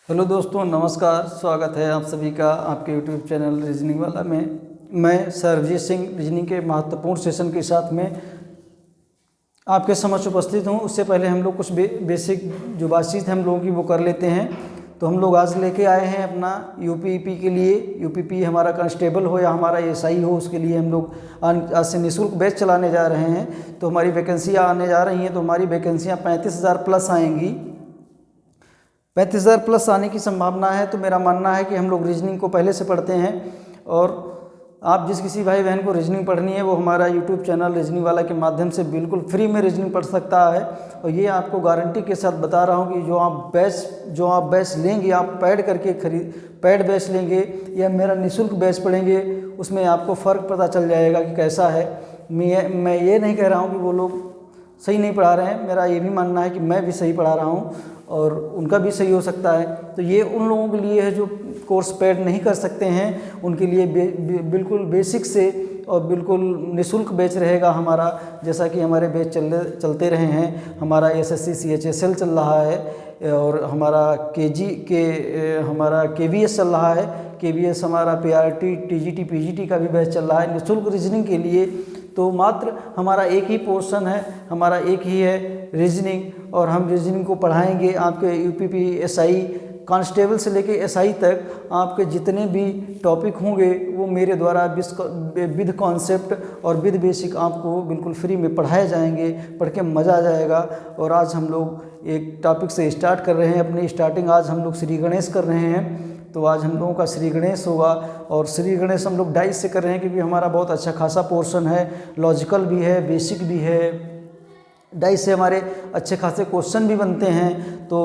Hello दोस्तों, नमस्कार। स्वागत है आप सभी का आपके यूट्यूब चैनल रीजनिंग वाला में। मैं सरबजीत सिंह रीजनिंग के महत्वपूर्ण सेशन के साथ में आपके समक्ष उपस्थित हूं। उससे पहले हम लोग कुछ बेसिक जो बातचीत है हम लोगों की वो कर लेते हैं। तो हम लोग आज लेके आए हैं अपना यूपीपी के लिए। यूपीपी हमारा कांस्टेबल हो या हमारा एसआई हो, उसके लिए हम लोग आज से निःशुल्क बैच चलाने जा रहे हैं। तो हमारी वैकेंसियाँ आने जा रही हैं। तो हमारी वैकेंसियाँ 35,000 प्लस आएंगी। 35,000 प्लस आने की संभावना है। तो मेरा मानना है कि हम लोग रीजनिंग को पहले से पढ़ते हैं, और आप जिस किसी भाई बहन को रीजनिंग पढ़नी है वो हमारा यूट्यूब चैनल रीजनिंग वाला के माध्यम से बिल्कुल फ्री में रीजनिंग पढ़ सकता है। और ये आपको गारंटी के साथ बता रहा हूँ कि जो आप बैच लेंगे, आप पैड करके पैड बैच लेंगे या मेरा निःशुल्क बैच पढ़ेंगे, उसमें आपको फ़र्क पता चल जाएगा कि कैसा है। मैं ये नहीं कह रहा हूँ कि वो लोग सही नहीं पढ़ा रहे हैं। मेरा ये भी मानना है कि मैं भी सही पढ़ा रहा हूँ और उनका भी सही हो सकता है। तो ये उन लोगों के लिए है जो कोर्स पैड नहीं कर सकते हैं, उनके लिए बिल्कुल बेसिक से और बिल्कुल निःशुल्क बैच रहेगा हमारा। जैसा कि हमारे बैच चलते रहे हैं। हमारा एसएससी CHSL चल रहा है और हमारा हमारा KVS चल रहा है। KVS हमारा PRT TGT PGT का भी बैच चल रहा है निःशुल्क रीजनिंग के लिए। तो मात्र हमारा एक ही पोर्शन है, हमारा एक ही है रीजनिंग, और हम रीजनिंग को पढ़ाएंगे। आपके यूपीपी SI कांस्टेबल से लेके SI तक आपके जितने भी टॉपिक होंगे वो मेरे द्वारा विद कॉन्सेप्ट और विद बेसिक आपको बिल्कुल फ्री में पढ़ाए जाएंगे। पढ़ के मज़ा आ जाएगा। और आज हम लोग एक टॉपिक से स्टार्ट कर रहे हैं। अपनी स्टार्टिंग आज हम लोग श्री गणेश कर रहे हैं। तो आज हम लोगों का श्री गणेश होगा, और श्री गणेश हम लोग डाइस से कर रहे हैं क्योंकि हमारा बहुत अच्छा खासा पोर्शन है। लॉजिकल भी है, बेसिक भी है। डाइस से हमारे अच्छे खासे क्वेश्चन भी बनते हैं। तो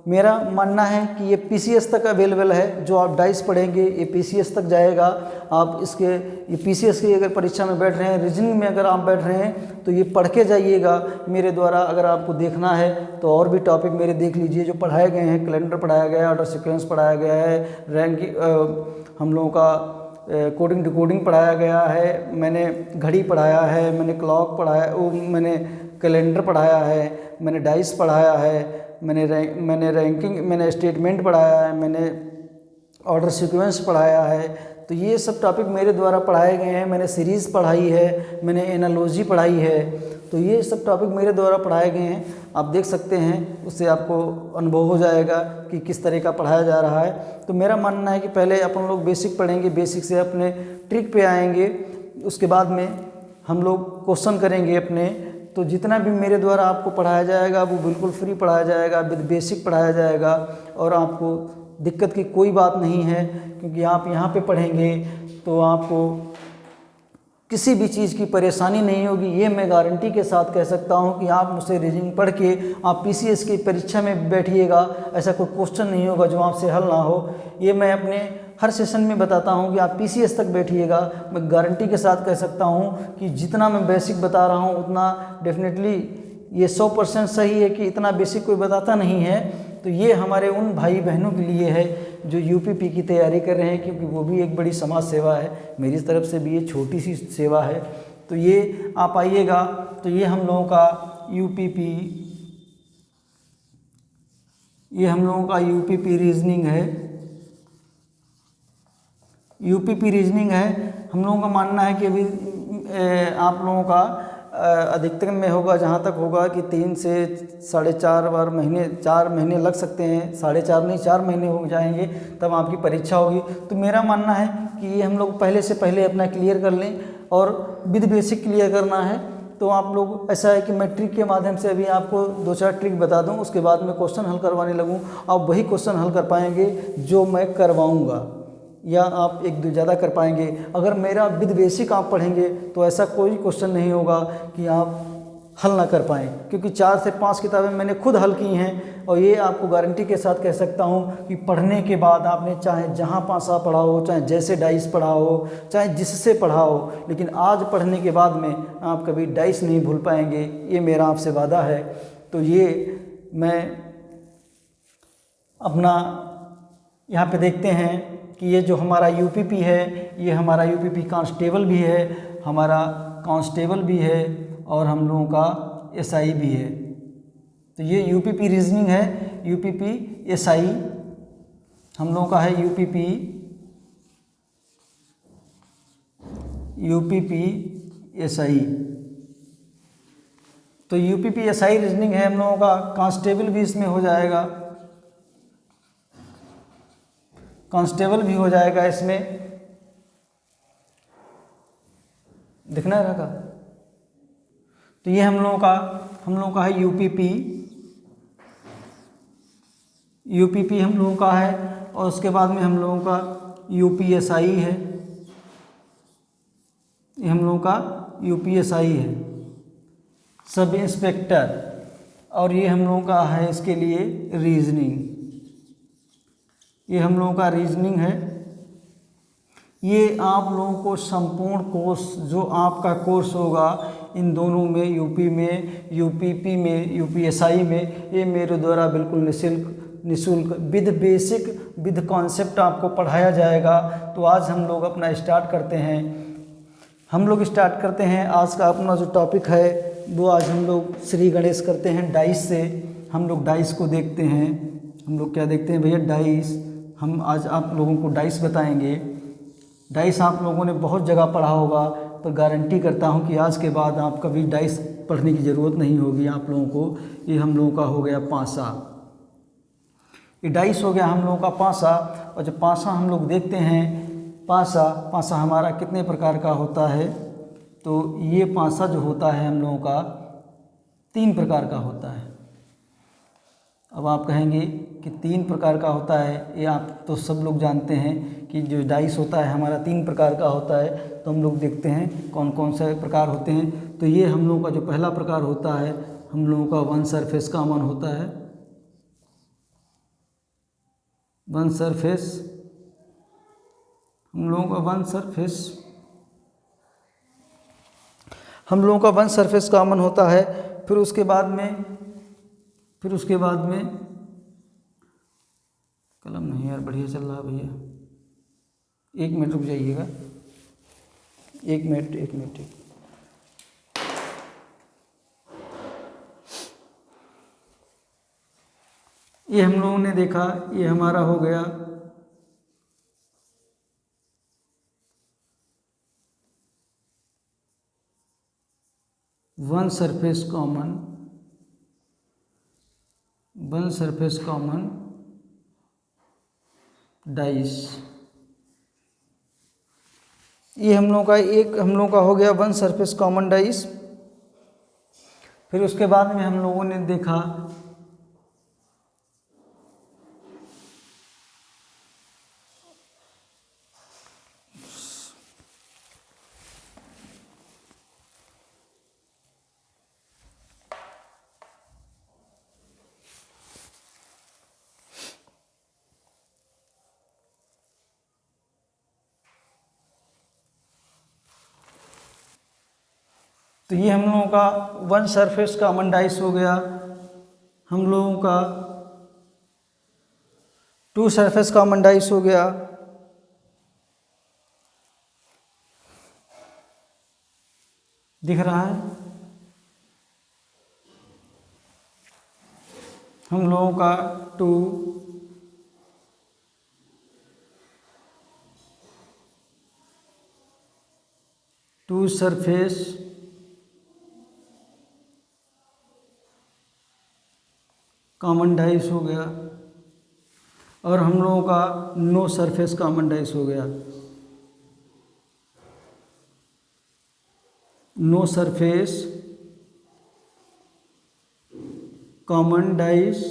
मेरा मानना है कि ये PCS तक अवेलेबल है। जो आप डाइस पढ़ेंगे ये PCS तक जाएगा। आप ये PCS की अगर परीक्षा में बैठ रहे हैं, रीजनिंग में अगर आप बैठ रहे हैं तो ये पढ़ के जाइएगा मेरे द्वारा। अगर आपको देखना है तो और भी टॉपिक मेरे देख लीजिए जो पढ़ाए गए हैं। कैलेंडर पढ़ाया गया है, ऑर्डर सीक्वेंस पढ़ाया गया है, रैंकिंग हम लोगों का कोडिंग डिकोडिंग पढ़ाया गया है, मैंने घड़ी पढ़ाया है, मैंने क्लॉक पढ़ाया, मैंने कैलेंडर पढ़ाया है, मैंने डाइस पढ़ाया है, मैंने स्टेटमेंट पढ़ाया है, मैंने ऑर्डर सीक्वेंस पढ़ाया है। तो ये सब टॉपिक मेरे द्वारा पढ़ाए गए हैं। मैंने सीरीज़ पढ़ाई है, मैंने एनालॉजी पढ़ाई है। तो ये सब टॉपिक मेरे द्वारा पढ़ाए गए हैं। आप देख सकते हैं, उससे आपको अनुभव हो जाएगा कि किस तरह का पढ़ाया जा रहा है। तो मेरा मानना है कि पहले अपन लोग बेसिक पढ़ेंगे, बेसिक से अपने ट्रिक पे आएंगे, उसके बाद में हम लोग क्वेश्चन करेंगे अपने। तो जितना भी मेरे द्वारा आपको पढ़ाया जाएगा वो बिल्कुल फ्री पढ़ाया जाएगा, विद बेसिक पढ़ाया जाएगा, और आपको दिक्कत की कोई बात नहीं है। क्योंकि आप यहाँ पे पढ़ेंगे तो आपको किसी भी चीज़ की परेशानी नहीं होगी। ये मैं गारंटी के साथ कह सकता हूँ कि आप मुझसे रीजनिंग पढ़ के आप PCS की परीक्षा में बैठिएगा, ऐसा कोई क्वेश्चन नहीं होगा जो आपसे हल ना हो। ये मैं अपने हर सेशन में बताता हूँ कि आप PCS तक बैठिएगा। मैं गारंटी के साथ कह सकता हूँ कि जितना मैं बेसिक बता रहा हूँ उतना डेफिनेटली ये 100% सही है कि इतना बेसिक कोई बताता नहीं है। तो ये हमारे उन भाई बहनों के लिए है जो यूपीपी की तैयारी कर रहे हैं, क्योंकि वो भी एक बड़ी समाज सेवा है। मेरी तरफ से भी ये छोटी सी सेवा है। तो ये आप आइएगा। तो ये हम लोगों का यूपीपी रीजनिंग है। यूपीपी रीजनिंग है। हम लोगों का मानना है कि अभी आप लोगों का अधिकतम में होगा, जहाँ तक होगा कि 3 से 4.5 महीने 4 महीने लग सकते हैं। 4.5 नहीं, 4 महीने हो जाएंगे, तब आपकी परीक्षा होगी। तो मेरा मानना है कि ये हम लोग पहले से पहले अपना क्लियर कर लें, और विद बेसिक क्लियर करना है। तो आप लोग, ऐसा है कि मैं ट्रिक के माध्यम से अभी आपको 2-4 ट्रिक बता दूं, उसके बाद में क्वेश्चन हल करवाने लगूं। आप वही क्वेश्चन हल कर पाएंगे जो मैं करवाऊँगा, या आप 1-2 ज़्यादा कर पाएंगे। अगर मेरा विद बेसिक आप पढ़ेंगे तो ऐसा कोई क्वेश्चन नहीं होगा कि आप हल ना कर पाएँ, क्योंकि 4 से 5 किताबें मैंने खुद हल की हैं। और ये आपको गारंटी के साथ कह सकता हूँ कि पढ़ने के बाद आपने चाहे जहाँ पासा पढ़ा हो, चाहे जैसे डाइस पढ़ा हो, चाहे जिससे पढ़ा हो, लेकिन आज पढ़ने के बाद में आप कभी डाइस नहीं भूल पाएंगे। ये मेरा आपसे वादा है। तो ये मैं अपना यहाँ पे देखते हैं कि ये जो हमारा यूपीपी है, ये हमारा यूपीपी कांस्टेबल भी है, हमारा कांस्टेबल भी है, और हम लोगों का SI भी है। तो ये यूपीपी रीजनिंग है, यूपीपी SI हम लोगों का है यूपीपी, यूपीपीएसआई। तो यूपीपीएसआई रीजनिंग है हम लोगों का। कांस्टेबल भी इसमें हो जाएगा, कांस्टेबल भी हो जाएगा इसमें, दिखना रहेगा। तो ये हम लोगों का है यूपीपी, यूपीपी हम लोगों का है। और उसके बाद में हम लोगों का यूपीएसआई है, ये हम लोगों का यूपीएसआई है, सब इंस्पेक्टर। और ये हम लोगों का है इसके लिए रीजनिंग, ये हम लोगों का रीजनिंग है। ये आप लोगों को संपूर्ण कोर्स जो आपका कोर्स होगा इन दोनों में, यूपी में, यूपीपी में, यूपीएसआई में, ये मेरे द्वारा बिल्कुल निःशुल्क विद बेसिक विद कॉन्सेप्ट आपको पढ़ाया जाएगा। तो आज हम लोग अपना स्टार्ट करते हैं। आज का अपना जो टॉपिक है वो आज हम लोग श्री गणेश करते हैं डाइस से। हम लोग डाइस को देखते हैं। हम लोग क्या देखते हैं भैया? डाइस। हम आज आप लोगों को डाइस बताएंगे। डाइस आप लोगों ने बहुत जगह पढ़ा होगा, पर गारंटी करता हूँ कि आज के बाद आप कभी डाइस पढ़ने की ज़रूरत नहीं होगी आप लोगों को। ये हम लोगों का हो गया पासा, ये डाइस हो गया हम लोगों का पासा। और जब पासा हम लोग देखते हैं, पासा हमारा कितने प्रकार का होता है? तो ये पासा जो होता है हम लोगों का 3 प्रकार का होता है। अब आप कहेंगे कि 3 प्रकार का होता है, ये आप तो सब लोग जानते हैं कि जो डाइस होता है हमारा 3 प्रकार का होता है। तो हम लोग देखते हैं कौन कौन से प्रकार होते हैं। तो ये हम लोगों का जो पहला प्रकार होता है, हम लोगों का वन सरफेस कॉमन होता है। वन सरफेस, हम लोगों का वन सरफेस कॉमन होता है। फिर उसके बाद में कलम नहीं यार, बढ़िया चल रहा है भैया, 1 मिनट रुक जाइएगा, 1 मिनट। ये हम लोगों ने देखा, ये हमारा हो गया वन सरफेस कॉमन डाइस। ये हम लोगों का हो गया वन सरफेस कॉमन डाइस। फिर उसके बाद में हम लोगों ने देखा तो ये हम लोगों का वन सरफेस कॉमन डाइस हो गया। हम लोगों का 2 सरफेस कॉमन डाइस हो गया। दिख रहा है? हम लोगों का 2 सरफेस कॉमन डाइस हो गया। और हम लोगों का नो सरफेस कॉमन डाइस हो गया। No surface common dice.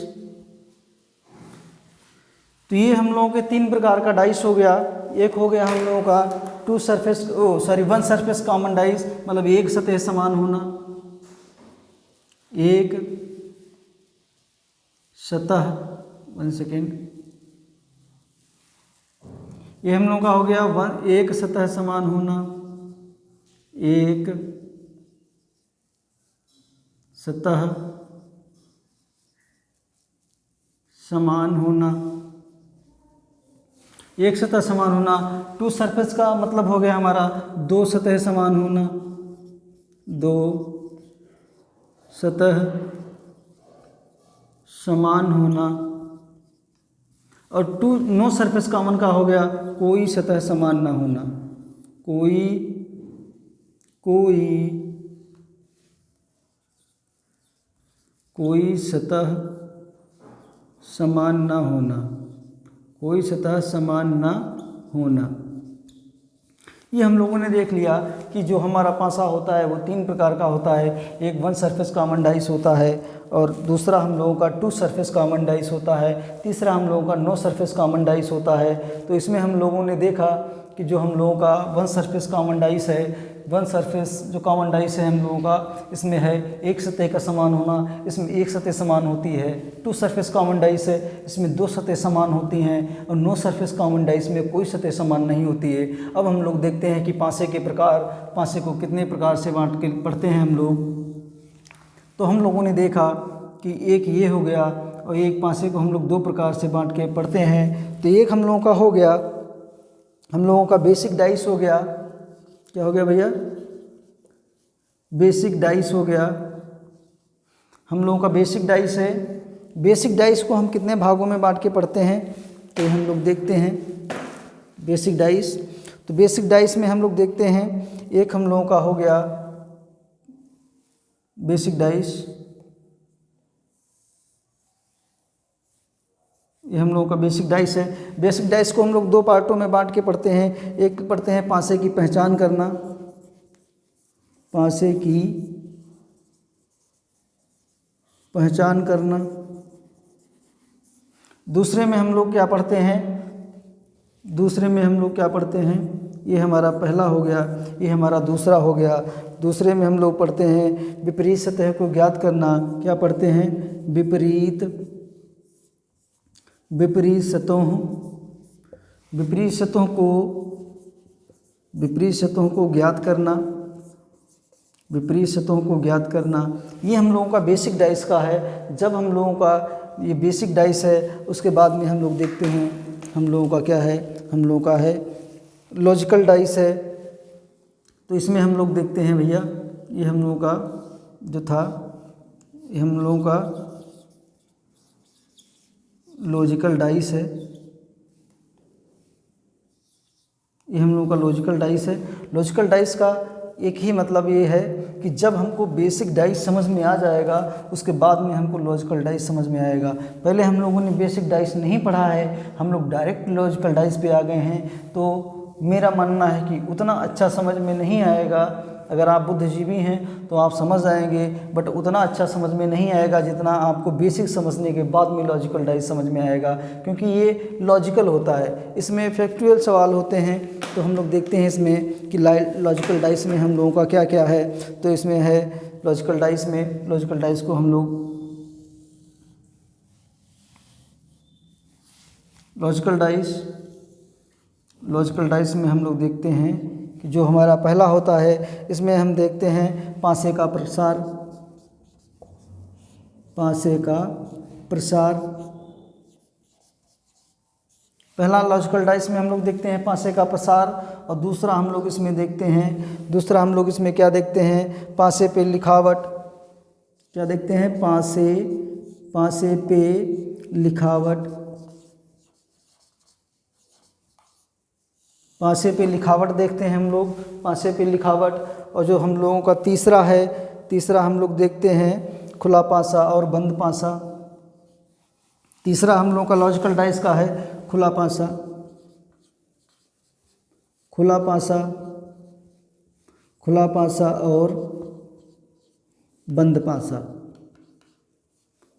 तो ये हम लोगों के 3 प्रकार का डाइस हो गया। एक हो गया हम लोगों का वन सरफेस कॉमन डाइस, मतलब एक सतह समान होना, एक सतह, 1 सेकेंड, ये हम लोगों का हो गया एक सतह समान होना, एक सतह समान होना, एक सतह समान होना। 2 सरफेस का मतलब हो गया हमारा 2 सतह समान होना, 2 सतह समान होना। और टू नो सरफेस कॉमन का हो गया कोई सतह समान ना होना, कोई सतह समान ना होना, कोई सतह समान ना होना। ये हम लोगों ने देख लिया कि जो हमारा पासा होता है वो 3 प्रकार का होता है। एक वन सरफेस कॉमन डाइस होता है, और दूसरा हम लोगों का टू सरफेस कॉमन डाइस होता है, तीसरा हम लोगों का नो सरफेस कॉमन डाइस होता है। तो इसमें हम लोगों ने देखा कि जो हम लोगों का वन सरफेस कॉमन डाइस है, वन सरफेस जो कॉमन डाइस है हम लोगों का, इसमें है एक सतह का समान होना, इसमें एक सतह समान होती है। टू सरफेस कॉमन डाइस है, इसमें 2 सतह समान होती हैं, और नो सरफेस कॉमन डाइस में कोई सतह समान नहीं होती है। अब हम लोग देखते हैं कि पासे के प्रकार, पासे को कितने प्रकार से बांट के पढ़ते हैं हम लोग। तो हम लोगों ने देखा कि एक ये हो गया, और एक पासे को हम लोग 2 प्रकार से बांट के पढ़ते हैं। तो एक हम लोगों का हो गया, हम लोगों का बेसिक डाइस हो गया। क्या हो गया भैया? बेसिक डाइस हो गया। हम लोगों का बेसिक डाइस है। बेसिक डाइस को हम कितने भागों में बांट के पढ़ते हैं, तो हम लोग देखते हैं बेसिक डाइस। तो बेसिक डाइस में हम लोग देखते हैं, एक हम लोगों का हो गया बेसिक डाइस, ये हम लोगों का बेसिक डाइस है। बेसिक डाइस को हम लोग 2 पार्टों में बांट के पढ़ते हैं। एक पढ़ते हैं पासे की पहचान करना, पासे की पहचान करना। दूसरे में हम लोग क्या पढ़ते हैं, दूसरे में हम लोग क्या पढ़ते हैं, ये हमारा पहला हो गया, ये हमारा दूसरा हो गया। दूसरे में हम लोग पढ़ते हैं विपरीत सतह को ज्ञात करना। क्या पढ़ते हैं? विपरीत सतहों को ज्ञात करना, विपरीत सतहों को ज्ञात करना। ये हम लोगों का बेसिक डाइस का है। जब हम लोगों का ये बेसिक डाइस है, उसके बाद में हम लोग देखते हैं हम लोगों का क्या है, हम लोगों का है लॉजिकल डाइस है। तो इसमें हम लोग देखते हैं भैया, ये हम लोगों का जो था, ये हम लोगों का लॉजिकल डाइस है, ये हम लोगों का लॉजिकल डाइस है। लॉजिकल डाइस का एक ही मतलब ये है कि जब हमको बेसिक डाइस समझ में आ जाएगा, उसके बाद में हमको लॉजिकल डाइस समझ में आएगा। पहले हम लोगों ने बेसिक डाइस नहीं पढ़ा है, हम लोग डायरेक्ट लॉजिकल डाइस पे आ गए हैं। तो मेरा मानना है कि उतना अच्छा समझ में नहीं आएगा। अगर आप बुद्धिजीवी हैं तो आप समझ आएंगे, बट उतना अच्छा समझ में नहीं आएगा जितना आपको बेसिक समझने के बाद में लॉजिकल डाइस समझ में आएगा, क्योंकि ये लॉजिकल होता है, इसमें फैक्चुअल सवाल होते हैं। तो हम लोग देखते हैं इसमें कि लॉजिकल डाइस में हम लोगों का क्या क्या है। तो इसमें है लॉजिकल डाइस में, लॉजिकल डाइस को हम लोग लॉजिकल डाइस में हम लोग देखते हैं कि जो हमारा पहला होता है, इसमें हम देखते हैं पासे का प्रसार, पासे का प्रसार। पहला लॉजिकल डाइस में हम लोग देखते हैं पासे का प्रसार, और दूसरा हम लोग इसमें देखते हैं, दूसरा हम लोग इसमें क्या देखते हैं, पासे पे लिखावट। क्या देखते हैं? पासे पे लिखावट, पासे पे लिखावट देखते हैं हम लोग, पासे पे लिखावट। और जो हम लोगों का तीसरा है, तीसरा हम लोग देखते हैं खुला पासा और बंद पासा। तीसरा हम लोगों का लॉजिकल डाइस का है खुला पासा, खुला पासा, खुला पासा और बंद पासा,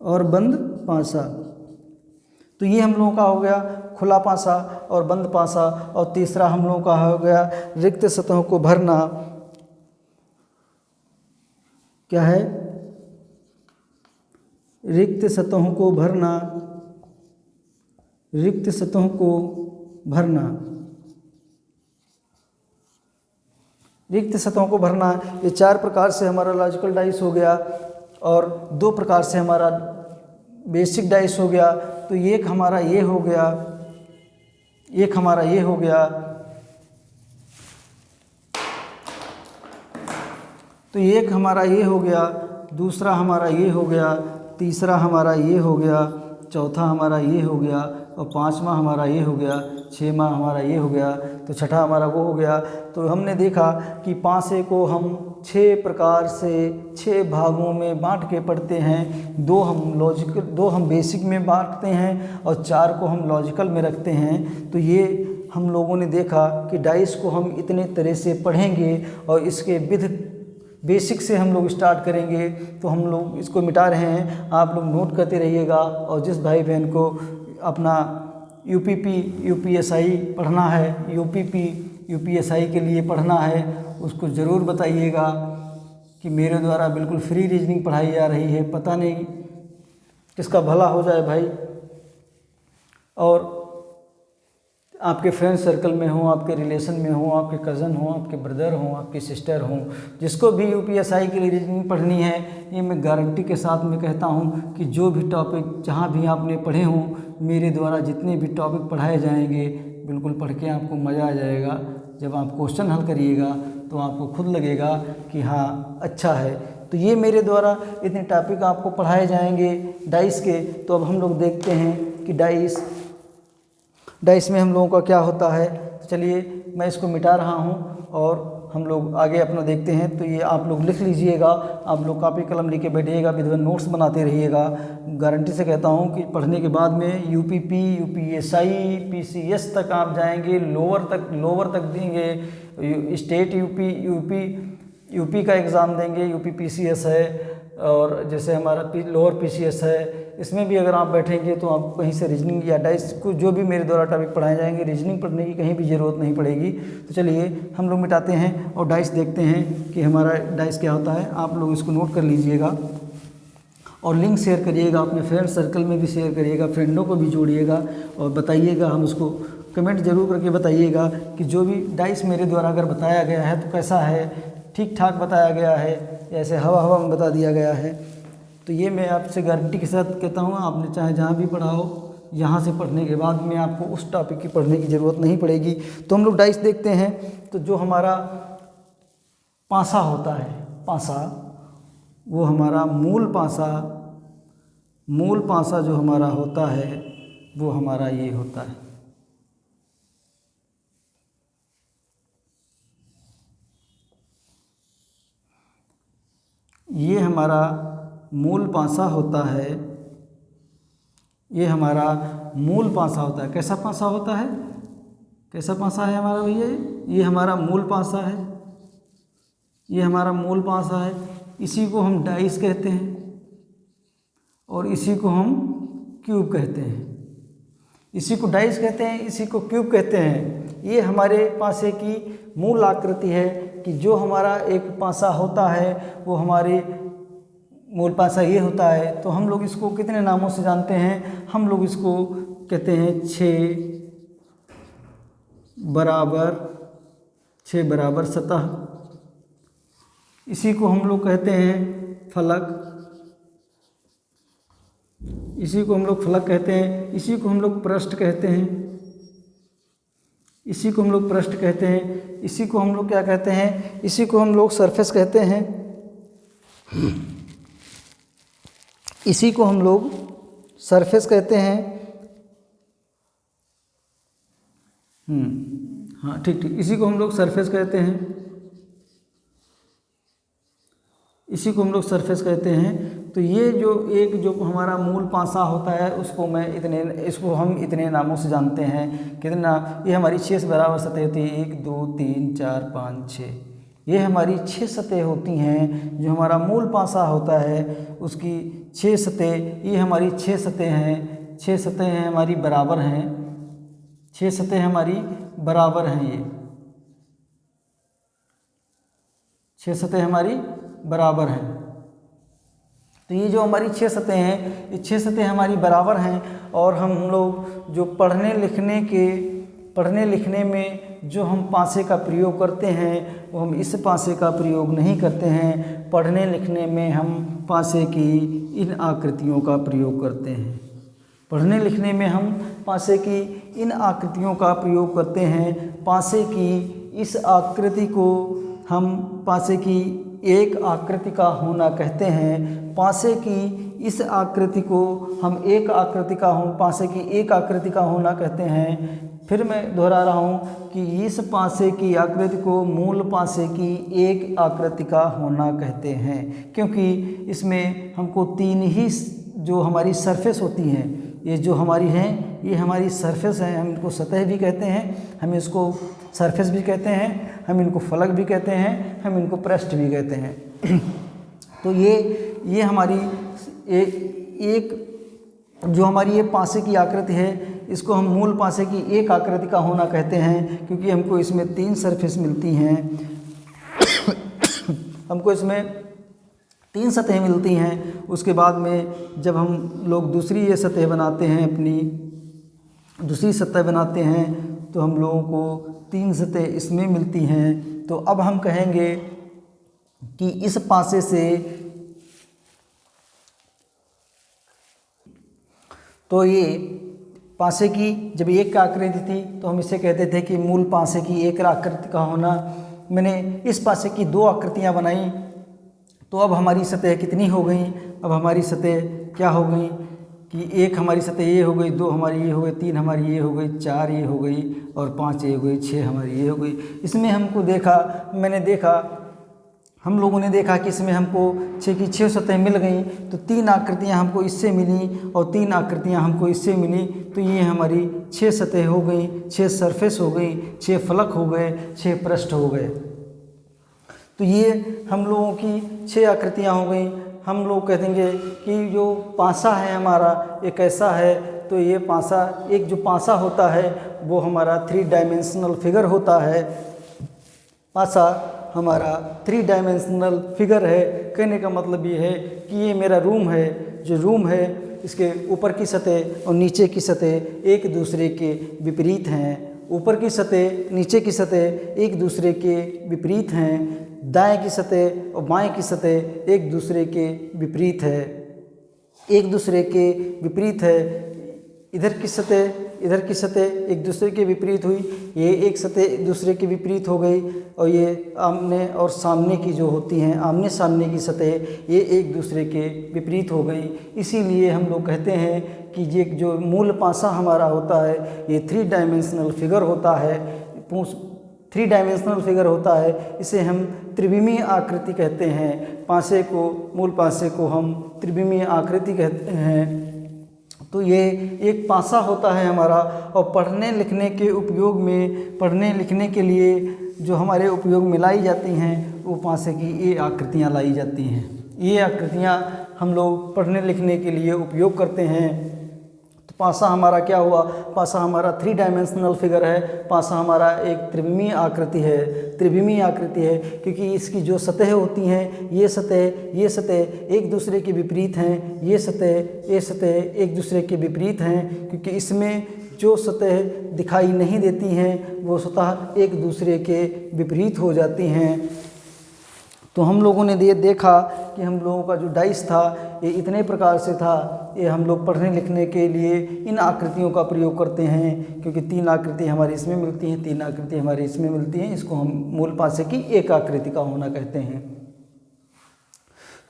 और बंद पासा। तो ये हम लोगों का हो गया खुला पासा और बंद पासा। और तीसरा हम लोगों का हो गया रिक्त सतहों को भरना। क्या है? रिक्त सतहों को भरना, रिक्त सतहों को भरना, रिक्त सतहों को भरना। ये 4 प्रकार से हमारा लॉजिकल डाइस हो गया, और 2 प्रकार से हमारा बेसिक डाइस हो गया। तो एक हमारा ये हो गया, एक हमारा ये हो गया। तो एक हमारा ये हो गया, दूसरा हमारा ये हो गया, तीसरा हमारा ये हो गया, चौथा हमारा ये हो गया, और 5वां हमारा ये हो गया, 6वां हमारा ये हो गया, तो छठा हमारा वो हो गया। तो हमने देखा कि पासे को हम 6 प्रकार से 6 भागों में बांट के पढ़ते हैं। 2 हम बेसिक में बांटते हैं और 4 को हम लॉजिकल में रखते हैं। तो ये हम लोगों ने देखा कि डाइस को हम इतने तरह से पढ़ेंगे और इसके विध बेसिक से हम लोग स्टार्ट करेंगे। तो हम लोग इसको मिटा रहे हैं, आप लोग नोट करते रहिएगा। और जिस भाई बहन को अपना यूपीपी यूपीएसआई पढ़ना है, यूपीपी यूपीएसआई के लिए पढ़ना है, उसको ज़रूर बताइएगा कि मेरे द्वारा बिल्कुल फ्री रीजनिंग पढ़ाई जा रही है। पता नहीं किसका भला हो जाए भाई। और आपके फ्रेंड सर्कल में हो, आपके रिलेशन में हो, आपके कज़न हो, आपके ब्रदर हो, आपकी सिस्टर हो, जिसको भी यूपीएसआई के लिए रीजनिंग पढ़नी है, ये मैं गारंटी के साथ में कहता हूँ कि जो भी टॉपिक जहाँ भी आपने पढ़े हों, मेरे द्वारा जितने भी टॉपिक पढ़ाए जाएंगे, बिल्कुल पढ़ के आपको मज़ा आ जाएगा। जब आप क्वेश्चन हल करिएगा तो आपको खुद लगेगा कि हाँ अच्छा है। तो ये मेरे द्वारा इतने टॉपिक आपको पढ़ाए जाएंगे डाइस के। तो अब हम लोग देखते हैं कि डाइस में हम लोगों का क्या होता है। तो चलिए मैं इसको मिटा रहा हूँ और हम लोग आगे अपना देखते हैं। तो ये आप लोग लिख लीजिएगा, आप लोग कॉपी कलम लेके बैठिएगा, विधिवत नोट्स बनाते रहिएगा। गारंटी से कहता हूँ कि पढ़ने के बाद में यूपीपी यूपीएसआई पीसीएस तक आप जाएंगे, लोअर तक देंगे, स्टेट यूपी का एग्ज़ाम देंगे, यूपी पीसीएस है, और जैसे हमारा लोअर पीसीएस है, इसमें भी अगर आप बैठेंगे तो आपको कहीं से रीजनिंग या डाइस को जो भी मेरे द्वारा टॉपिक पढ़ाए जाएंगे, रीजनिंग पढ़ने की कहीं भी ज़रूरत नहीं पड़ेगी। तो चलिए हम लोग मिटाते हैं और डाइस देखते हैं कि हमारा डाइस क्या होता है। आप लोग इसको नोट कर लीजिएगा और लिंक शेयर करिएगा, अपने फ्रेंड सर्कल में भी शेयर करिएगा, फ्रेंडों को भी जोड़िएगा और बताइएगा, हम उसको कमेंट जरूर करके बताइएगा कि जो भी डाइस मेरे द्वारा अगर बताया गया है तो कैसा है, ठीक ठाक बताया गया है, ऐसे हवा में बता दिया गया है। तो ये मैं आपसे गारंटी के साथ कहता हूँ, आपने चाहे जहाँ भी पढ़ा हो, यहाँ से पढ़ने के बाद में आपको उस टॉपिक की पढ़ने की ज़रूरत नहीं पड़ेगी। तो हम लोग डाइस देखते हैं। तो जो हमारा पासा होता है, पासा, वो हमारा मूल पासा जो हमारा होता है वो हमारा ये होता है। ये हमारा मूल पासा होता है, ये हमारा मूल पासा होता है। कैसा पासा होता है, कैसा पासा है हमारा भैया? ये हमारा मूल पासा है, ये हमारा मूल पासा है। इसी को हम डाइस कहते हैं और इसी को हम क्यूब कहते हैं। इसी को डाइस कहते हैं, इसी को क्यूब कहते हैं। ये हमारे पासे की मूल आकृति है कि जो हमारा एक पासा होता है वो हमारे मूल पासा ये होता है। तो हम लोग इसको कितने नामों से जानते हैं? हम लोग इसको कहते हैं 6 बराबर सतह। इसी को हम लोग कहते हैं फलक, इसी को हम लोग फलक कहते हैं। इसी को हम लोग पृष्ठ कहते हैं, इसी को हम लोग पृष्ठ कहते हैं। इसी को हम लोग क्या कहते हैं? इसी को हम लोग सरफेस कहते हैं। इसी को हम लोग सरफेस कहते हैं। हाँ ठीक, इसी को हम लोग सरफेस कहते हैं, इसी को हम लोग सरफेस कहते हैं। तो ये जो हमारा मूल पासा होता है इसको हम इतने नामों से जानते हैं। कितने नाम? ये हमारी 6 बराबर सतह होती है, 1 2 3 4 5 6। ये हमारी 6 सतह होती हैं। जो हमारा मूल पासा होता है उसकी 6 सतह, ये हमारी 6 सतह हैं। 6 सतह हैं हमारी बराबर हैं, 6 सतह हमारी बराबर हैं। ये 6 सतह हमारी बराबर हैं। तो ये जो हमारी 6 सतह हैं, ये 6 सतह हमारी बराबर हैं। और हम लोग जो पढ़ने लिखने में जो हम पासे का प्रयोग करते हैं वो हम इस पासे का प्रयोग नहीं करते हैं। पढ़ने लिखने में हम पासे की इन आकृतियों का प्रयोग करते हैं। पढ़ने लिखने में हम पासे की इन आकृतियों का प्रयोग करते हैं। पासे की इस आकृति को हम पासे की एक आकृति का होना कहते हैं। पासे की इस आकृति को हम एक आकृति का पासे की एक आकृति का होना कहते हैं। फिर मैं दोहरा रहा हूँ कि इस पासे की आकृति को मूल पासे की एक आकृति का होना कहते हैं, क्योंकि इसमें हमको तीन ही जो हमारी सरफेस होती हैं, ये जो हमारी हैं ये हमारी सरफेस है। हम इनको सतह भी कहते हैं, हम इसको सरफेस भी कहते हैं, हम इनको फलक भी कहते हैं, हम इनको पृष्ठ भी कहते हैं। तो ये हमारी एक जो हमारी ये पासे की आकृति है, इसको हम मूल पासे की एक आकृति का होना कहते हैं, क्योंकि हमको इसमें तीन सरफेस मिलती हैं। हमको इसमें तीन सतह मिलती हैं। उसके बाद में जब हम लोग दूसरी ये सतह बनाते हैं, अपनी दूसरी सतह बनाते हैं, तो हम लोगों को तीन सतह इसमें मिलती हैं। तो अब हम कहेंगे कि इस पासे से, तो ये पासे की जब एक आकृति थी तो हम इसे कहते थे कि मूल पासे की एक आकृति का होना। मैंने इस पासे की दो आकृतियां बनाई, तो अब हमारी सतह कितनी हो गई? अब हमारी सतह क्या हो गई कि एक हमारी सतह ये हो गई, दो हमारी ये हो गई, तीन हमारी ये हो गई, चार ये हो गई और पांच ये हो गई, छः हमारी ये हो गई। इसमें हमको हम लोगों ने देखा कि इसमें हमको छः की छः सतह मिल गई, तो तीन आकृतियां हमको इससे मिली और तीन आकृतियां हमको इससे मिली, तो ये हमारी छः सतह हो गई, छः सरफेस हो गई, छः फलक हो गए, छः पृष्ठ हो गए। तो ये हम लोगों की छः आकृतियां हो गई। हम लोग कहेंगे कि जो पासा है हमारा एक ऐसा है, तो ये पासा, एक जो पासा होता है वो हमारा 3 डायमेंशनल फिगर होता है। पासा हमारा 3 डायमेंशनल फिगर है। कहने का मतलब ये है कि ये मेरा रूम है, जो रूम है इसके ऊपर की सतह और नीचे की सतह एक दूसरे के विपरीत हैं। ऊपर की सतह नीचे की सतह एक दूसरे के विपरीत हैं। दाएं की सतह और बाएं की सतह एक दूसरे के विपरीत है, एक दूसरे के विपरीत है। इधर की सतह एक दूसरे के विपरीत हुई, ये एक सतह एक दूसरे के विपरीत हो गई, और ये आमने और सामने की जो होती हैं, आमने सामने की सतह ये एक दूसरे के विपरीत हो गई। इसीलिए हम लोग कहते हैं कि ये जो मूल पासा हमारा होता है ये 3 डायमेंशनल फिगर होता है। 3 डायमेंशनल फिगर होता है, इसे हम त्रिविमीय आकृति कहते हैं। पासे को, मूल पासे को हम त्रिविमीय आकृति कहते हैं। तो ये एक पासा होता है हमारा, और पढ़ने लिखने के लिए जो हमारे उपयोग में लाई जाती हैं वो पासे की ये आकृतियाँ लाई जाती हैं। ये आकृतियाँ हम लोग पढ़ने लिखने के लिए उपयोग करते हैं। तो पासा हमारा क्या हुआ? पासा हमारा 3 डायमेंशनल फिगर है। पासा हमारा एक त्रिविमीय आकृति है, क्योंकि इसकी जो सतह होती हैं, ये सतह एक दूसरे के विपरीत हैं, ये सतह एक दूसरे के विपरीत हैं, क्योंकि इसमें जो सतह दिखाई नहीं देती हैं वो सतह एक दूसरे के विपरीत हो जाती हैं। तो हम लोगों ने ये देखा कि हम लोगों का जो डाइस था ये इतने प्रकार से था। ये हम लोग पढ़ने लिखने के लिए इन आकृतियों का प्रयोग करते हैं, क्योंकि 3 आकृति हमारी इसमें मिलती हैं, 3 आकृति हमारी इसमें मिलती हैं। इसको हम मूल पासे की एक आकृति का होना कहते हैं।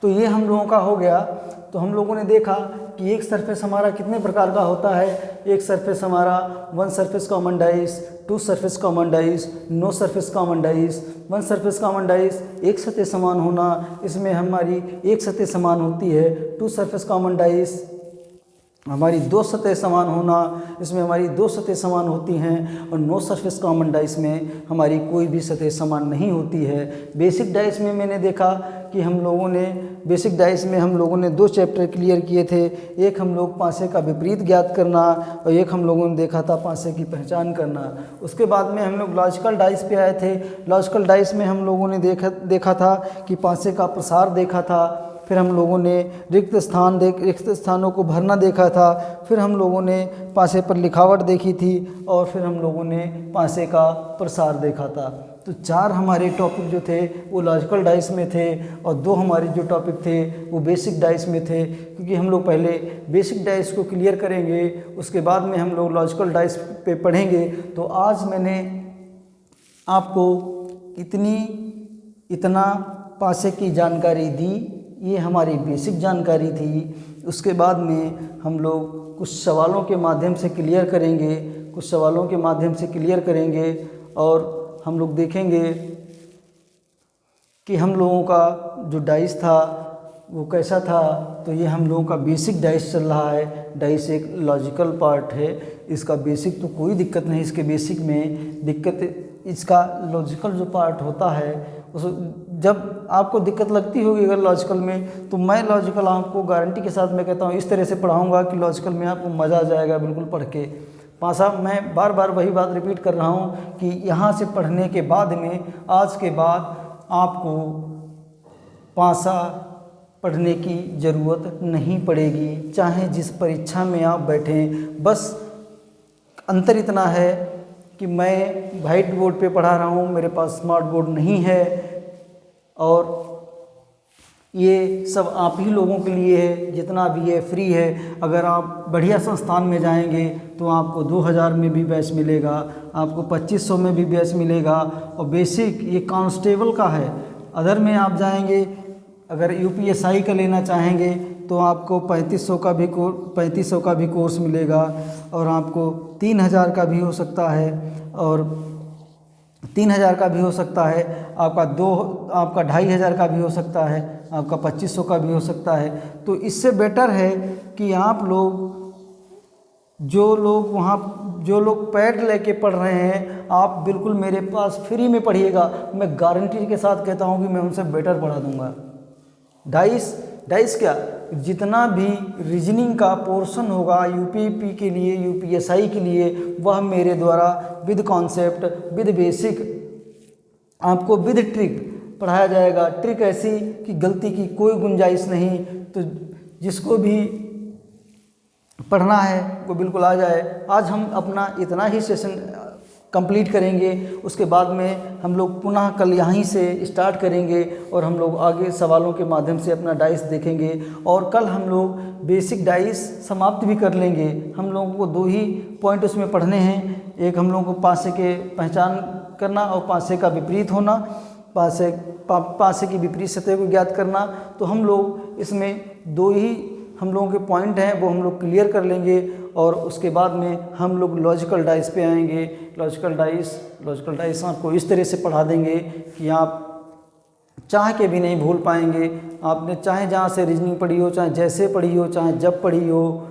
तो ये हम लोगों का हो गया। तो हम लोगों ने देखा कि एक सरफेस हमारा कितने प्रकार का होता है। एक सरफेस हमारा 1 surface common dice, 2 surface common dice, no surface common dice. 1 surface common dice एक सतह समान होना, इसमें हमारी एक सतह समान होती है। 2 सरफेस कॉमन डाइस हमारी 2 सतह समान होना, इसमें हमारी 2 सतह समान होती हैं। और नो सरफेस कॉमन डाइस में हमारी कोई भी सतह समान नहीं होती है। बेसिक डाइस में मैंने देखा कि बेसिक डाइस में हम लोगों ने 2 चैप्टर क्लियर किए थे। एक हम लोग पासे का विपरीत ज्ञात करना, और एक हम लोगों ने देखा था पासे की पहचान करना। उसके बाद में हम लोग लॉजिकल डाइस पे आए थे। लॉजिकल डाइस में हम लोगों ने देखा था कि पासे का प्रसार देखा था। फिर हम लोगों ने रिक्त स्थानों को भरना देखा था। फिर हम लोगों ने पासे पर लिखावट देखी थी, और फिर हम लोगों ने पासे का प्रसार देखा था। तो 4 हमारे टॉपिक जो थे वो लॉजिकल डाइस में थे, और 2 हमारे जो टॉपिक थे वो बेसिक डाइस में थे। क्योंकि हम लोग पहले बेसिक डाइस को क्लियर करेंगे, उसके बाद में हम लोग लॉजिकल डाइस पे पढ़ेंगे। तो आज मैंने आपको इतना पासे की जानकारी दी, ये हमारी बेसिक जानकारी थी। उसके बाद में हम लोग कुछ सवालों के माध्यम से क्लियर करेंगे और हम लोग देखेंगे कि हम लोगों का जो डाइस था वो कैसा था। तो ये हम लोगों का बेसिक डाइस चल रहा है। डाइस एक लॉजिकल पार्ट है, इसका बेसिक तो कोई दिक्कत नहीं। इसके बेसिक में दिक्कत इसका लॉजिकल जो पार्ट होता है उस जब आपको दिक्कत लगती होगी अगर लॉजिकल में, तो मैं लॉजिकल आपको गारंटी के साथ मैं कहता हूँ इस तरह से पढ़ाऊँगा कि लॉजिकल में आपको मज़ा आ जाएगा बिल्कुल पढ़ के। पासा मैं बार बार वही बात रिपीट कर रहा हूँ कि यहाँ से पढ़ने के बाद में आज के बाद आपको पासा पढ़ने की ज़रूरत नहीं पड़ेगी, चाहे जिस परीक्षा में आप बैठें। बस अंतर इतना है कि मैं वाइट बोर्ड पे पढ़ा रहा हूँ, मेरे पास स्मार्ट बोर्ड नहीं है, और ये सब आप ही लोगों के लिए है। जितना भी है फ्री है। अगर आप बढ़िया संस्थान में जाएंगे तो आपको 2000 में भी बैच मिलेगा, आपको 2500 में भी बैच मिलेगा। और बेसिक ये कांस्टेबल का है। अदर में आप जाएंगे, अगर यूपीएसआई का लेना चाहेंगे तो आपको 3500 का भी कोर्स मिलेगा, और आपको 3000 का भी हो सकता है, और 3000 का भी हो सकता है, आपका 2500 का भी हो सकता है, आपका 2500 का भी हो सकता है। तो इससे बेटर है कि आप लोग जो लोग पैड लेके पढ़ रहे हैं, आप बिल्कुल मेरे पास फ्री में पढ़िएगा। मैं गारंटी के साथ कहता हूँ कि मैं उनसे बेटर पढ़ा दूँगा। डाइस क्या, जितना भी रीजनिंग का पोर्शन होगा यूपीपी के लिए, यूपीएसआई के लिए, वह मेरे द्वारा विद कॉन्सेप्ट, विद बेसिक, आपको विद ट्रिक पढ़ाया जाएगा। ट्रिक ऐसी कि गलती की कोई गुंजाइश नहीं। तो जिसको भी पढ़ना है वो बिल्कुल आ जाए। आज हम अपना इतना ही सेशन कंप्लीट करेंगे, उसके बाद में हम लोग पुनः कल यहीं से स्टार्ट करेंगे और हम लोग आगे सवालों के माध्यम से अपना डाइस देखेंगे। और कल हम लोग बेसिक डाइस समाप्त भी कर लेंगे। हम लोगों को 2 ही पॉइंट उसमें पढ़ने हैं। एक हम लोगों को पासे के पहचान करना और पासे का विपरीत होना, पासे की विपरीत सतह को ज्ञात करना। तो हम लोग इसमें 2 ही हम लोगों के पॉइंट हैं, वो हम लोग क्लियर कर लेंगे। और उसके बाद में हम लोग लॉजिकल डाइस पे आएंगे। लॉजिकल डाइस आपको इस तरह से पढ़ा देंगे कि आप चाह के भी नहीं भूल पाएंगे। आपने चाहे जहाँ से रीजनिंग पढ़ी हो, चाहे जैसे पढ़ी हो, चाहे जब पढ़ी हो,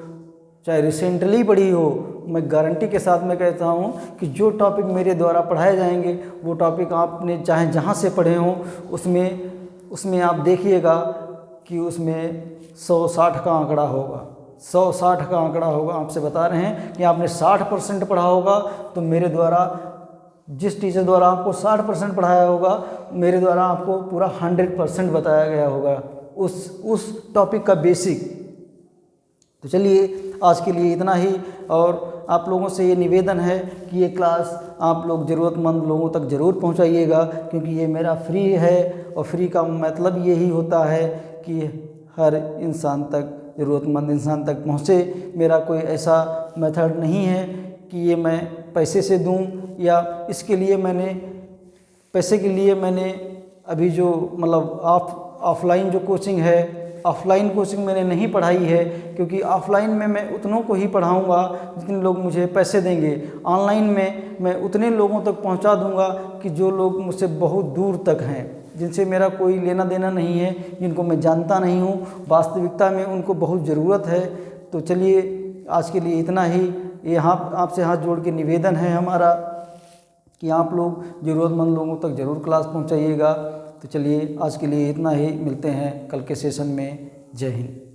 चाहे रिसेंटली पढ़ी हो, मैं गारंटी के साथ मैं कहता हूँ कि जो टॉपिक मेरे द्वारा पढ़ाए जाएंगे वो टॉपिक आपने चाहे जहाँ से पढ़े हों, उसमें आप देखिएगा कि उसमें 160 का आंकड़ा होगा। 160 का आंकड़ा होगा। आपसे बता रहे हैं कि आपने 60% पढ़ा होगा, तो मेरे द्वारा जिस टीचर द्वारा आपको 60% पढ़ाया होगा, मेरे द्वारा आपको पूरा 100% बताया गया होगा उस टॉपिक का बेसिक। तो चलिए आज के लिए इतना ही। और आप लोगों से ये निवेदन है कि ये क्लास आप लोग ज़रूरतमंद लोगों तक ज़रूर पहुंचाइएगा, क्योंकि ये मेरा फ्री है। और फ्री का मतलब यही होता है कि हर इंसान तक, ज़रूरतमंद इंसान तक पहुँचे। मेरा कोई ऐसा मेथड नहीं है कि ये मैं पैसे से दूं, या इसके लिए पैसे के लिए मैंने अभी जो मतलब ऑफलाइन जो कोचिंग है, ऑफलाइन कोचिंग मैंने नहीं पढ़ाई है, क्योंकि ऑफलाइन में मैं उतनों को ही पढ़ाऊंगा जितने लोग मुझे पैसे देंगे। ऑनलाइन में मैं उतने लोगों तक पहुंचा दूंगा कि जो लोग मुझसे बहुत दूर तक हैं, जिनसे मेरा कोई लेना देना नहीं है, जिनको मैं जानता नहीं हूँ, वास्तविकता में उनको बहुत ज़रूरत है। तो चलिए आज के लिए इतना ही। यहाँ आपसे हाथ जोड़ के निवेदन है हमारा कि आप लोग ज़रूरतमंद लोगों तक ज़रूर क्लास पहुँचाइएगा। तो चलिए आज के लिए इतना ही, मिलते हैं कल के सेशन में। जय हिंद।